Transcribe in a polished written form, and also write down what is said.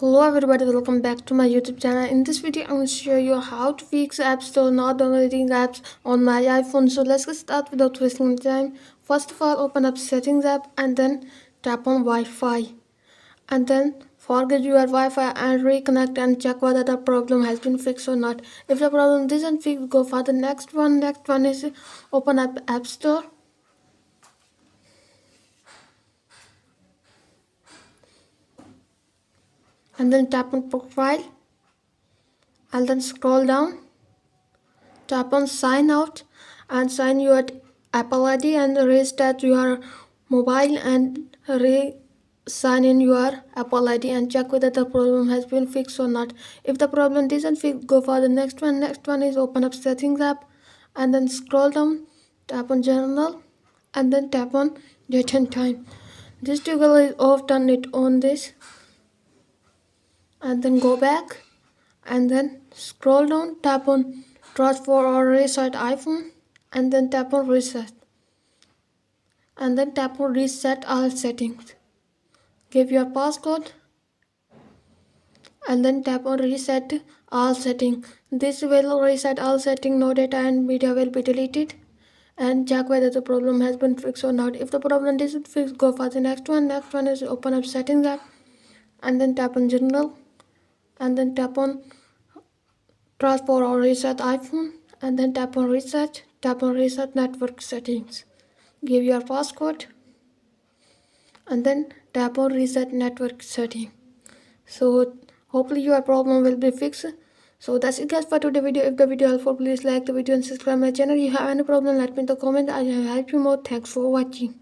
Hello everybody, welcome back to my YouTube channel. In this video, I'm going to show you how to fix App Store not downloading apps on my iPhone. So let's get started without wasting time. First of all, open up Settings app and then tap on Wi-Fi. And then forget your Wi-Fi and reconnect and check whether the problem has been fixed or not. If the problem isn't fixed, go for the next one. Next one is open up App Store. And then tap on Profile. And then scroll down, tap on sign out and sign your Apple ID and restart your mobile and sign in your Apple ID and check whether the problem has been fixed or not. If the problem isn't fixed, go for the next one. Next one is open up Settings app and then scroll down, tap on Journal and then tap on Date and Time. This toggle is off, turn it on this and then go back and then scroll down, tap on transfer or reset iPhone and then tap on reset and then tap on reset all settings. Give your passcode and then tap on reset all settings. This will reset all settings, no data and media will be deleted, and check whether the problem has been fixed or not. If the problem isn't fixed, go for the next one. Next one is open up Settings app and then tap on General and then tap on transfer or reset iPhone and then tap on reset network settings. Give your passcode and then tap on reset network setting. So hopefully your problem will be fixed. So that's it guys for today's video. If the video helpful, please like the video and subscribe my channel. If you have any problem, let me know in the comment. I will help you more. Thanks for watching.